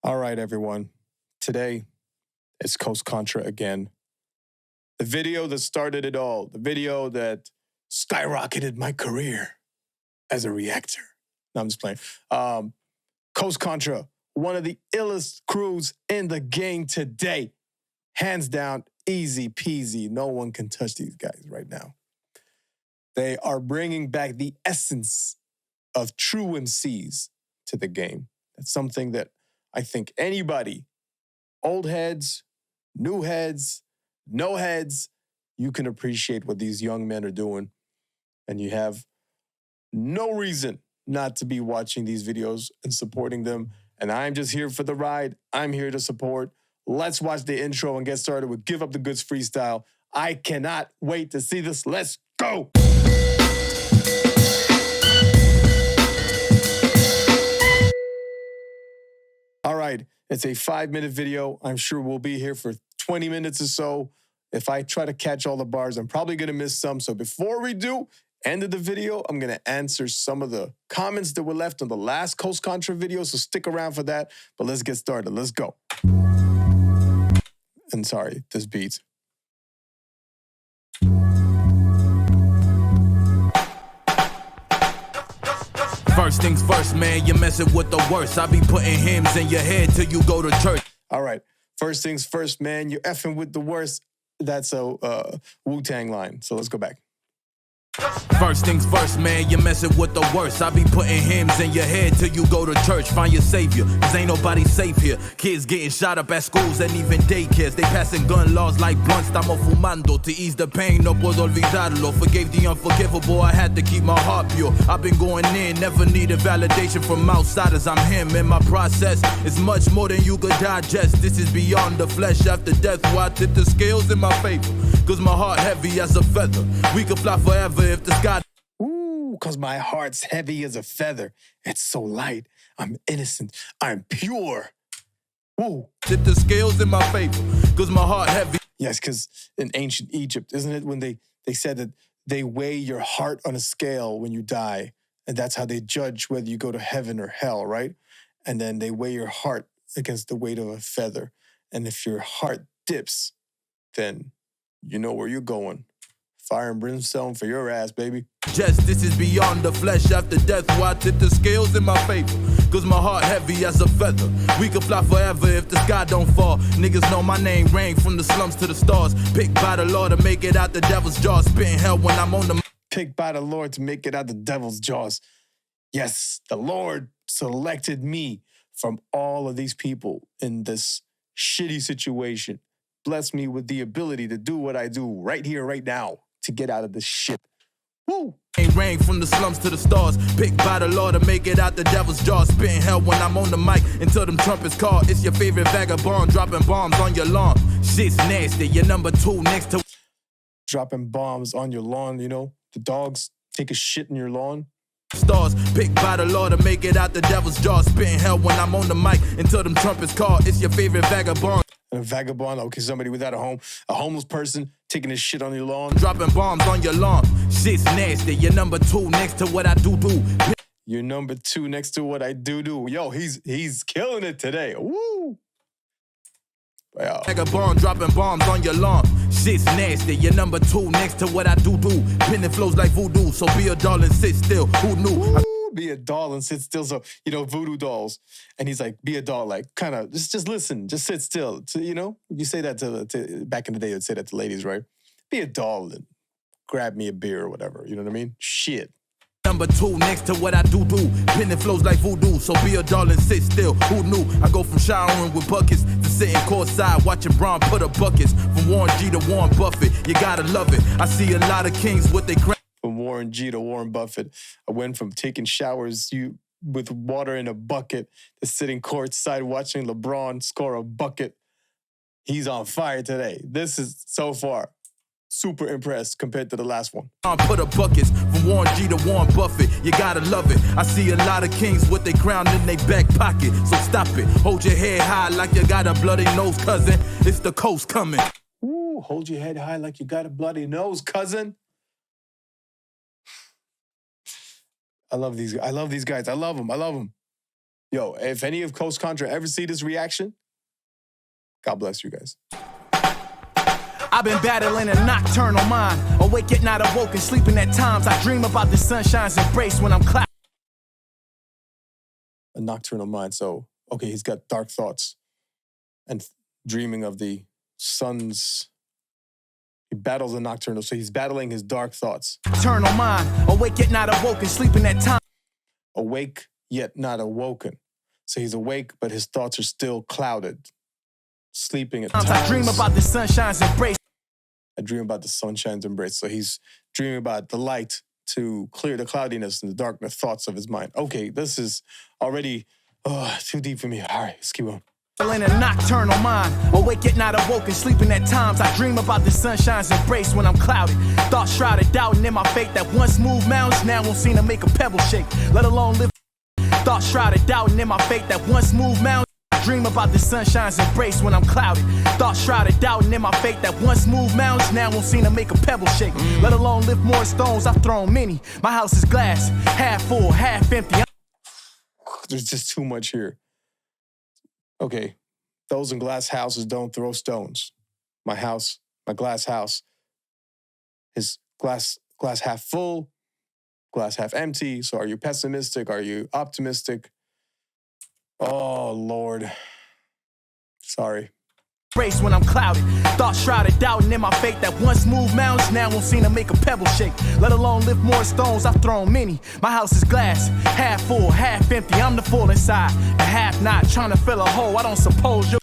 All right, everyone. Today, it's Coast Contra again. The video that started it all. The video that skyrocketed my career as a reactor. No, I'm just playing. Coast Contra, one of the illest crews in the game today. Hands down, easy peasy. No one can touch these guys right now. They are bringing back the essence of true MCs to the game. That's something that I think anybody, old heads, new heads, no heads, you can appreciate what these young men are doing. And you have no reason not to be watching these videos and supporting them. And I'm just here for the ride. I'm here to support. Let's watch the intro and get started with Give Up the Goods Freestyle. I cannot wait to see this. Let's go. All right, it's a 5-minute video. I'm sure we'll be here for 20 minutes or so. If I try to catch all the bars, I'm probably gonna miss some. So before we do, end of the video, I'm gonna answer some of the comments that were left on the last Coast Contra video, so stick around for that. But let's get started, let's go. And sorry, this beat. First things first, man, you're messing with the worst. I be putting hymns in your head till you go to church. All right, first things first, man, you're effing with the worst. That's a Wu-Tang line, so let's go back. First things first, man, you're messing with the worst. I be putting hymns in your head till you go to church. Find your savior, cause ain't nobody safe here. Kids getting shot up at schools and even daycares. They passing gun laws like blunts. Estamos fumando to ease the pain, no puedo olvidarlo. Forgave the unforgivable, I had to keep my heart pure. I've been going in, never needed validation from outsiders. I'm him in my process. It's much more than you could digest. This is beyond the flesh. After death, why tip the scales in my favor? Cause my heart heavy as a feather. We could fly forever if the sky. Ooh, cause my heart's heavy as a feather. It's so light. I'm innocent. I'm pure. Ooh. Tip the scales in my favor. Cause my heart heavy. Yes, because in ancient Egypt, isn't it when they said that they weigh your heart on a scale when you die, and that's how they judge whether you go to heaven or hell, right? And then they weigh your heart against the weight of a feather. And if your heart dips, then you know where you're going. Fire and brimstone for your ass, baby. This is beyond the flesh. After death, why tip the scales in my favor? Cause my heart heavy as a feather. We could fly forever if the sky don't fall. Niggas know my name, rain from the slums to the stars. Picked by the Lord to make it out the devil's jaws. Spitting hell when I'm on the... Picked by the Lord to make it out the devil's jaws. Yes, the Lord selected me from all of these people in this shitty situation. Bless me with the ability to do what I do right here, right now, to get out of this shit. Woo! Rain from the slums to the stars. Picked by the Lord to make it out the devil's jaws. Spitting hell when I'm on the mic until them trumpets call. It's your favorite vagabond dropping bombs on your lawn. Shit's nasty, you're number 2 next to... Dropping bombs on your lawn, you know? The dogs take a shit in your lawn. Stars picked by the Lord to make it out the devil's jaws. Spitting hell when I'm on the mic until them trumpets call. It's your favorite vagabond. A vagabond, okay, somebody without a home. A homeless person taking a shit on your lawn. Dropping bombs on your lawn. Shit's nasty, you're number 2 next to what I do. You're number 2 next to what I do. Yo, he's killing it today. Woo! Wow. Vagabond dropping bombs on your lawn. Shit's nasty, you're number 2 next to what I do. Pinning flows like voodoo, so be a doll and sit still. Who knew? Be a doll and sit still. So, you know, voodoo dolls. And he's like, be a doll, like, kind of, just listen, just sit still. So, you know, you say that to back in the day, you'd say that to ladies, right? Be a doll and grab me a beer or whatever. You know what I mean? Shit. Number 2 next to what I do. Pinning flows like voodoo, so be a doll and sit still. Who knew? I go from showering with buckets to sitting courtside watching Braun put up buckets. From Warren G to Warren Buffett, you gotta love it. I see a lot of kings with they crown. From Warren G to Warren Buffett, I went from taking showers with water in a bucket to sitting courtside watching LeBron score a bucket. He's on fire today. This is so far super impressed compared to the last one. Put up buckets from Warren G to Warren Buffett. You gotta love it. I see a lot of kings with their crown in their back pocket. So stop it. Hold your head high like you got a bloody nose, cousin. It's the coast coming. Ooh, hold your head high like you got a bloody nose, cousin. I love these guys. I love them. Yo, if any of Coast Contra ever see this reaction, God bless you guys. I've been battling a nocturnal mind. Awake at night, awoken, sleeping at times. I dream about the sunshine's embrace when I'm cloud. A nocturnal mind. So, okay, he's got dark thoughts and dreaming of the sun's. He battles a nocturnal, so he's battling his dark thoughts. Nocturnal mind. Awake at night, awoken, sleeping at times. Awake yet not awoken. So he's awake, but his thoughts are still clouded. Sleeping at times. I dream about the sunshine's embrace. I dream about the sunshine's embrace. So he's dreaming about the light to clear the cloudiness and the darkness thoughts of his mind. Okay, this is already too deep for me. All right, let's keep on. In a nocturnal mind, awake at night, awoken, sleeping at times. I dream about the sunshine's embrace when I'm clouded. Thoughts shrouded, doubting in my faith that once moved mountains now won't seem to make a pebble shake, let alone live. Thoughts shrouded, doubting in my faith that once moved mountains. Dream about the sunshine's embrace when I'm clouded. Thoughts shrouded, doubting in my faith that once moved mountains now won't seem to make a pebble shake, let alone lift more stones. I've thrown many. My house is glass, half full, half empty. There's just too much here. Okay, those in glass houses don't throw stones. My house, my glass house, is glass half full, glass half empty. So are you pessimistic? Are you optimistic? Oh, Lord. Sorry. Race when I'm clouded. Thoughts shrouded, doubting in my faith that once moved mountains now won't seem to make a pebble shake, let alone lift more stones. I've thrown many. My house is glass, half full, half empty. I'm the full inside, the half not, trying to fill a hole. I don't suppose you'll...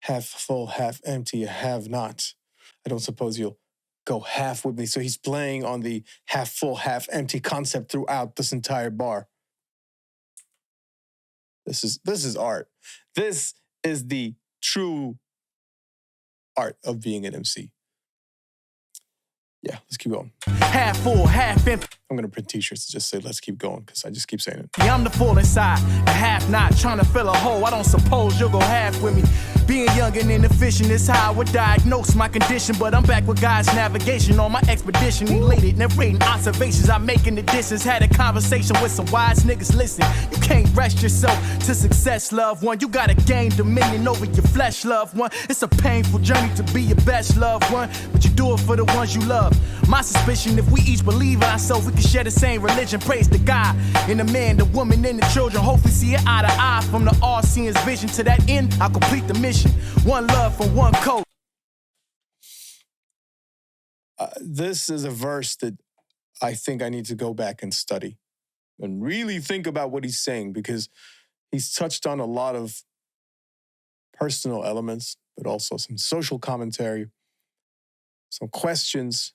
Half full, half empty, have not. I don't suppose you'll go half with me. So he's playing on the half full, half empty concept throughout this entire bar. This is art. This is the true art of being an MC. Yeah, let's keep going. Half full, half empty. I'm gonna print t-shirts to just say let's keep going because I just keep saying it. Yeah, I'm the full inside, the half not, trying to fill a hole. I don't suppose you'll go half with me. Being young and inefficient is how I would diagnose my condition, but I'm back with God's navigation on my expedition. Elated, narrating observations I make in the distance. Had a conversation with some wise niggas. Listen, you can't rest yourself to success, loved one. You gotta gain dominion over your flesh, loved one. It's a painful journey to be your best, loved one, but you do it for the ones you love. My suspicion, if we each believe in ourselves, we can share the same religion. Praise to God in the man, the woman, and the children. Hopefully see it eye to eye from the all-seeing vision. To that end, I'll complete the mission. One love for one code. This is a verse that I think I need to go back and study and really think about what he's saying, because he's touched on a lot of personal elements, but also some social commentary, some questions.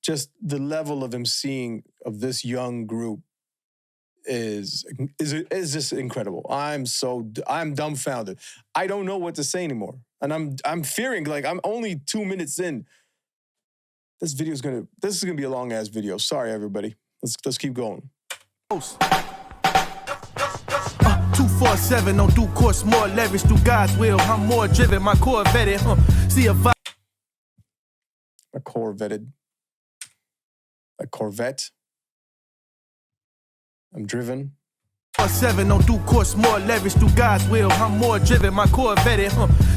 Just the level of emceeing of this young group is just incredible. I'm dumbfounded. I don't know what to say anymore. And I'm fearing, like, I'm only 2 minutes in. This is gonna be a long ass video. Sorry, everybody. Let's keep going. 247, don't do course, more leverage through God's will. I'm more driven, my Corvette, see a vibe. My Corvette. I'm driven. 7, don't do course, more leverage through God's will. I'm more driven, my Corvette,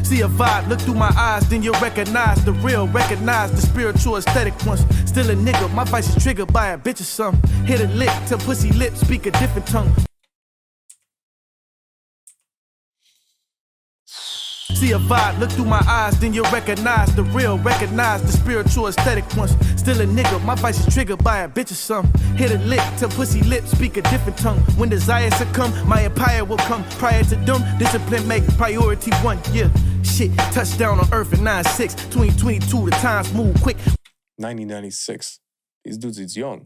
see a vibe, look through my eyes, then you'll recognize the real, recognize the spiritual aesthetic ones. Still a nigga, my vice is triggered by a bitch or something. Hit a lick till pussy lips speak a different tongue. See a vibe, look through my eyes, then you'll recognize the real, recognize the spiritual aesthetic ones. Still a nigga, my vice is triggered by a bitch or something. Hit a lick till pussy lips speak a different tongue. When desire succumb, my empire will come. Prior to them, discipline make priority one. Yeah, shit, touchdown on earth in 96. 2022, the times move quick. 1996. These dudes is young.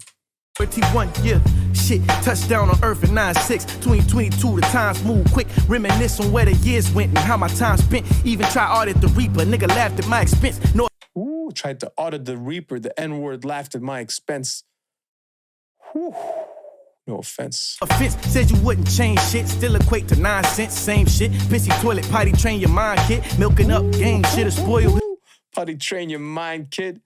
31, yeah, shit, touchdown on earth in 96. 2022, the times move quick. Reminisce on where the years went and how my time spent. Even try audit the Reaper, nigga laughed at my expense. No. Ooh, tried to audit the Reaper, the N-word laughed at my expense. Whew. No offense. Offense, said you wouldn't change shit, still equate to 9 cents, same shit. Pissy toilet, potty train your mind, kid. Milking up game shit to spoil. Potty train your mind, kid.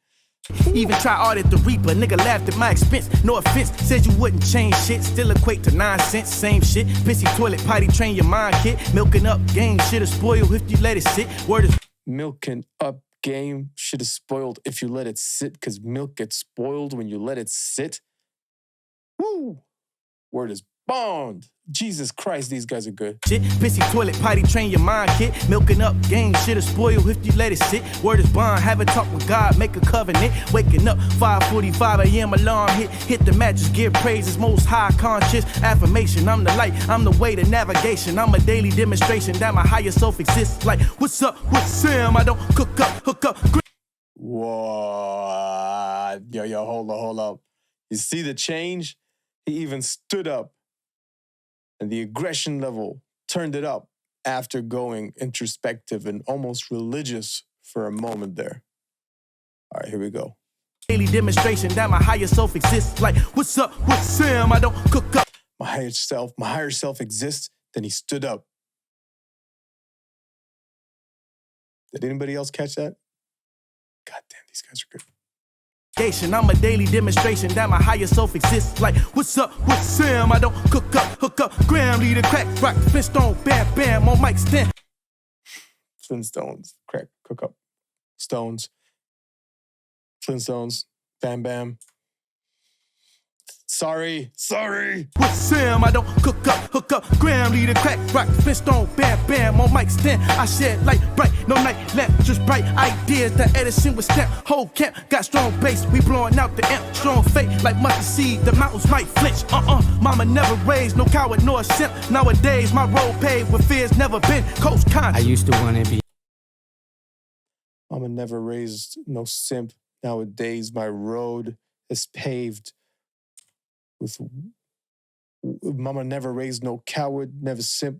Even try audit the Reaper, nigga laughed at my expense. No offense, said you wouldn't change shit. Still equate to 9 cents, same shit. Pissy toilet, potty train your mind, kid. Milking up game, shit'll spoil if you let it sit. Word is Milking up game shit is spoiled if you let it sit, because milk gets spoiled when you let it sit. Woo! Word is bond. Jesus Christ, these guys are good. shit. Pissy toilet, potty train your mind, kid. Milking up game, shit'll spoil if you let it sit. Word is bond, have a talk with God, make a covenant. Waking up 5:45 a.m. alarm hit the mattress, give praises, most high conscious affirmation. I'm the light, I'm the way to navigation. I'm a daily demonstration that my higher self exists. Like, what's up, what's Sam? I don't cook up, hook up. What? Yo, hold up. You see the change? He even stood up. And the aggression level turned it up after going introspective and almost religious for a moment there. All right, here we go. Daily demonstration that my higher self exists. Like, what's up, what's Sam? I don't cook up. My higher self exists. Then he stood up. Did anybody else catch that? God damn, these guys are good. I'm a daily demonstration that my higher self exists. Like, what's up, what's Sam? I don't cook up, hook up, Graham, lead a crack, rock, Flintstone, bam, bam, on mic stand. Flintstones, crack, cook up, stones, Flintstones, bam, bam. Sorry. What's Sam? I don't cook up, hook up, Graham, lead a crack, rock, Flintstone, bam, bam, on mic stand. I shed light, bright, no night lamp, just bright ideas that Edison was stamp. Whole camp got strong bass, we blowing out the amp. Strong faith like mustard seed, the mountains might flinch. Mama never raised no coward nor a simp. Nowadays, my road paved with fears never been. Coast con. I used to want to be. Mama never raised no simp. Nowadays, my road is paved with. Mama never raised no coward, never simp.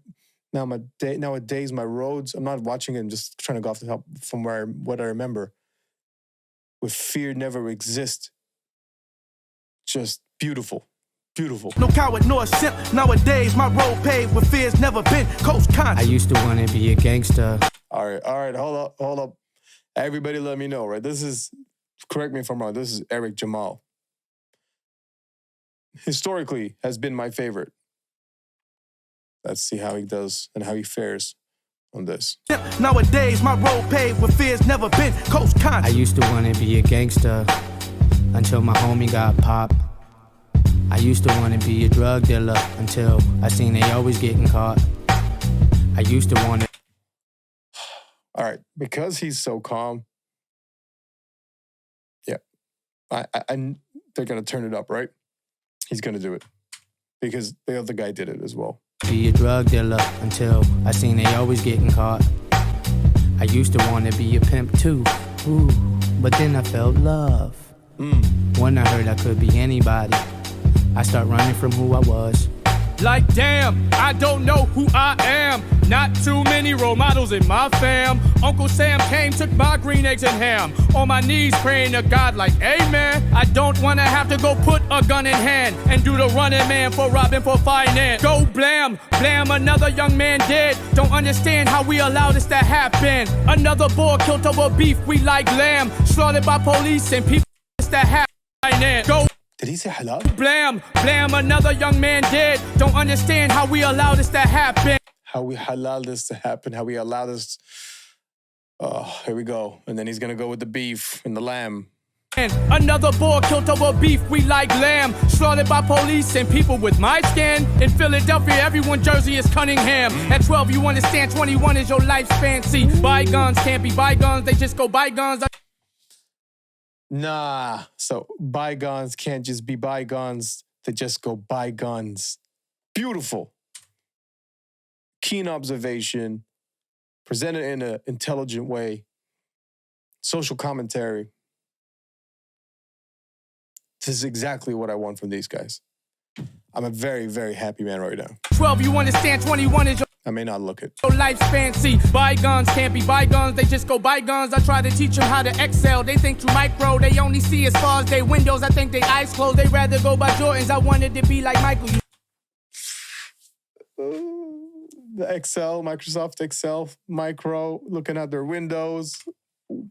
Nowadays, my roads. I'm not watching it. I'm just trying to go off the top from what I remember. With fear never exist. Just beautiful. No coward nor a simp. Nowadays, my road paved with fears never been. Coast con. I used to want to be a gangster. All right. Hold up. Everybody let me know, right? This is, correct me if I'm wrong, this is Eric Jamal. Historically has been my favorite. Let's see how he does and how he fares on this. Nowadays, my road paved with fears never been. Coast con. I used to want to be a gangster until my homie got popped. I used to want to be a drug dealer until I seen they always getting caught. I used to want to. All right, because he's so calm. Yeah, they're gonna turn it up, right? He's gonna do it because the other guy did it as well. Be a drug dealer until I seen they always getting caught. I used to want to be a pimp too, ooh, but then I felt love. When I heard I could be anybody, I start running from who I was. Like damn, I don't know who I am. Not too many role models in my fam. Uncle Sam came, took my green eggs and ham. On my knees praying to God like, amen. I don't wanna have to go put a gun in hand and do the running man for robbing for finance. Go blam, another young man dead. Don't understand how we allow this to happen. Another boy killed over beef, we like lamb. Slaughtered by police and people that happen. Go Did he say halal? blam, another young man dead. Don't understand how we allow this to happen. How we halal this to happen, how we allow this. Oh, here we go. And then he's gonna go with the beef and the lamb. And another boy killed over beef, we like lamb. Slaughtered by police and people with my skin. In Philadelphia, everyone Jersey is Cunningham. At 12, you understand 21 is your life's fancy. Bygones can't be bygones, they just go bygones. Nah, so bygones can't just be bygones. They just go bygones. Beautiful. Keen observation. Presented in an intelligent way. Social commentary. This is exactly what I want from these guys. I'm a very, very happy man right now. 12, you understand 21 is your I may not look it. life's fancy. Bygones can't be bygones, they just go bygones. I try to teach them how to excel. They think through micro, they only see as far as their windows. I think they eyes closed, they rather go by Jordans. I wanted to be like Michael. The Excel, Microsoft Excel, micro, looking at their windows.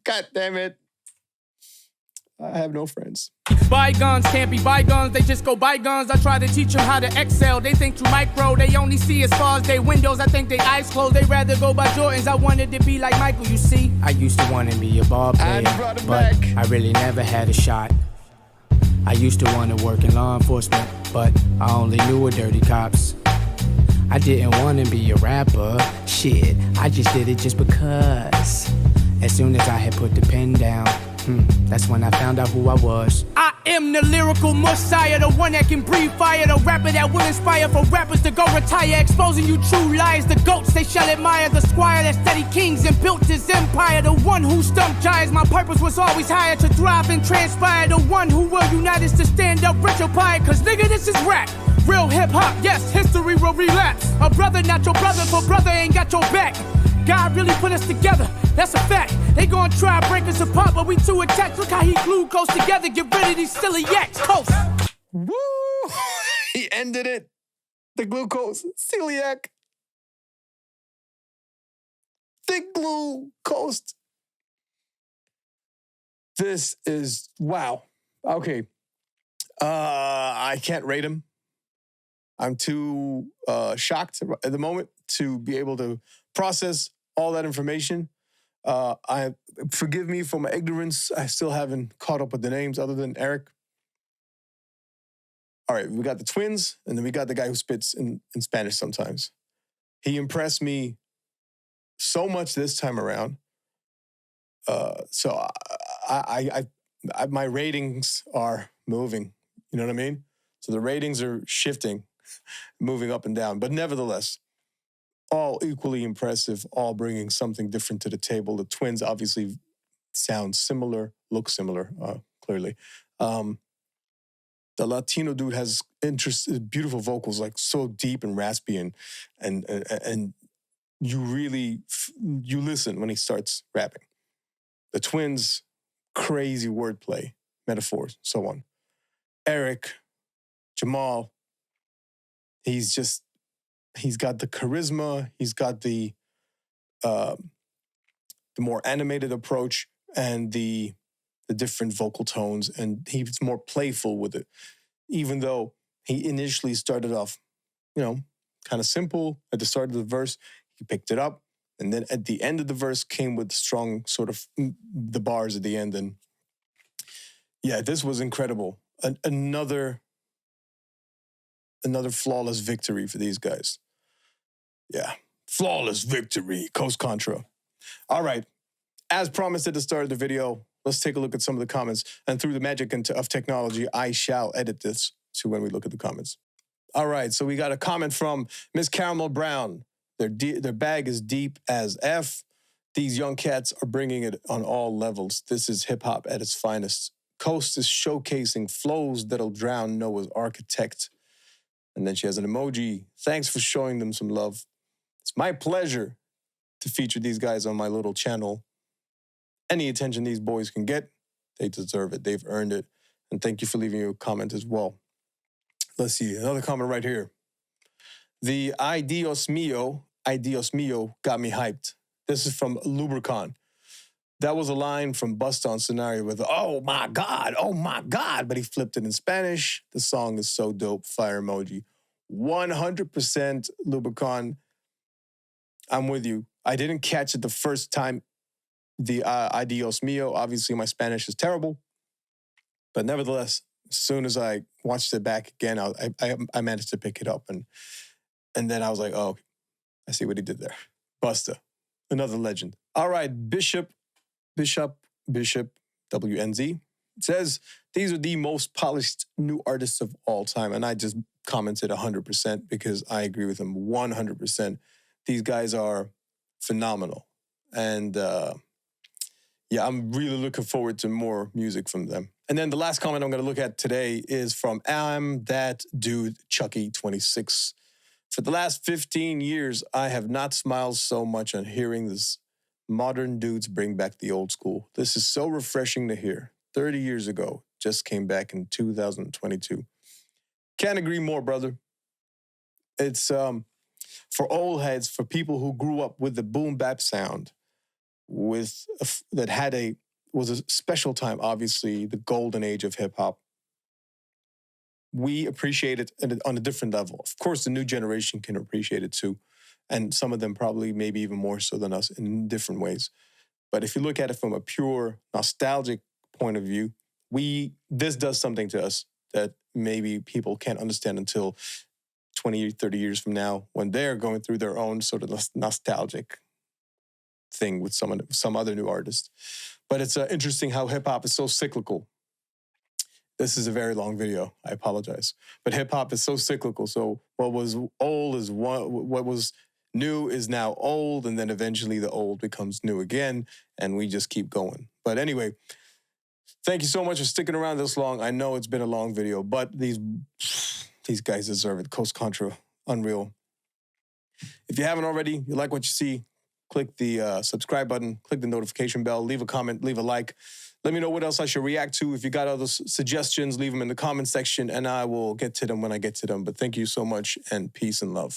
God damn it. I have no friends. Bygones can't be bygones, they just go bygones. I try to teach them how to excel. They think too micro, they only see as far as they windows. I think they eyes closed, they rather go by Jordans. I wanted to be like Michael, you see. I used to want to be a ball player, but I really never had a shot. I used to want to work in law enforcement, but I only knew of dirty cops. I didn't want to be a rapper, shit, I just did it just because. As soon as I had put the pen down, that's when I found out who I was. I am the lyrical messiah, the one that can breathe fire, the rapper that will inspire for rappers to go retire, exposing you true lies, the goats they shall admire, the squire that studied kings and built his empire, the one who stumped giants. My purpose was always higher, to thrive and transpire, the one who will unite us to stand up rich or pie, cause nigga this is rap. Real hip-hop, yes, history will relapse. A brother not your brother, for brother ain't got your back. God really put us together, that's a fact. They gon' try to break us apart, but we too attached. Look how he glued coast together, get rid of these silly yaks. Coast. Woo! He ended it. The glucose, celiac. Thick glue, coast. This is, wow. Okay. I can't rate him. I'm too shocked at the moment to be able to process all that information. Forgive me for my ignorance. I still haven't caught up with the names other than Eric. All right, we got the twins, and then we got the guy who spits in Spanish sometimes. He impressed me so much this time around. So my ratings are moving. You know what I mean? So the ratings are shifting, moving up and down. But nevertheless, all equally impressive, all bringing something different to the table. The twins obviously sound similar, look similar, clearly. The Latino dude has beautiful vocals, like so deep and raspy, and you really, you listen when he starts rapping. The twins, crazy wordplay, metaphors, so on. Eric, Jamal, he's got the charisma, he's got the more animated approach and the different vocal tones, and he's more playful with it. Even though he initially started off, kind of simple at the start of the verse, he picked it up, and then at the end of the verse came with strong sort of the bars at the end. And yeah, this was incredible. Another flawless victory for these guys. Yeah, flawless victory, Coast Contra. All right, as promised at the start of the video, let's take a look at some of the comments. And through the magic of technology, I shall edit this to when we look at the comments. All right, so we got a comment from Miss Caramel Brown. Their bag is deep as F. These young cats are bringing it on all levels. This is hip-hop at its finest. Coast is showcasing flows that'll drown Noah's architect. And then she has an emoji. Thanks for showing them some love. It's my pleasure to feature these guys on my little channel. Any attention these boys can get, they deserve it. They've earned it. And thank you for leaving your comment as well. Let's see, another comment right here. The Ay Dios Mio got me hyped. This is from Lubricon. That was a line from Bust On Scenario with, oh my God, but he flipped it in Spanish. The song is so dope, fire emoji. 100% Lubricon. I'm with you. I didn't catch it the first time, the Ay Dios Mio. Obviously, my Spanish is terrible. But nevertheless, as soon as I watched it back again, I managed to pick it up. And then I was like, oh, I see what he did there. Busta, another legend. All right, Bishop, WNZ. It says, these are the most polished new artists of all time. And I just commented 100% because I agree with him 100%. These guys are phenomenal. And yeah, I'm really looking forward to more music from them. And then the last comment I'm going to look at today is from I'm That Dude Chucky26. For the last 15 years, I have not smiled so much on hearing this modern dudes bring back the old school. This is so refreshing to hear. 30 years ago, just came back in 2022. Can't agree more, brother. It's for old heads, for people who grew up with the boom bap sound, that had a was a special time, obviously, the golden age of hip hop. We appreciate it on a different level. Of course, the new generation can appreciate it too. And some of them probably maybe even more so than us in different ways. But if you look at it from a pure nostalgic point of view, this does something to us that maybe people can't understand until 20, 30 years from now when they're going through their own sort of nostalgic thing with some other new artist. But it's interesting how hip-hop is so cyclical. This is a very long video. I apologize. But hip-hop is so cyclical. So what was old is what was new is now old, and then eventually the old becomes new again, and we just keep going. But anyway, thank you so much for sticking around this long. I know it's been a long video, but these guys deserve it. Coast Contra, unreal. If you haven't already, you like what you see, click the subscribe button, click the notification bell, leave a comment, leave a like. Let me know what else I should react to. If you got other suggestions, leave them in the comment section, and I will get to them when I get to them. But thank you so much, and peace and love.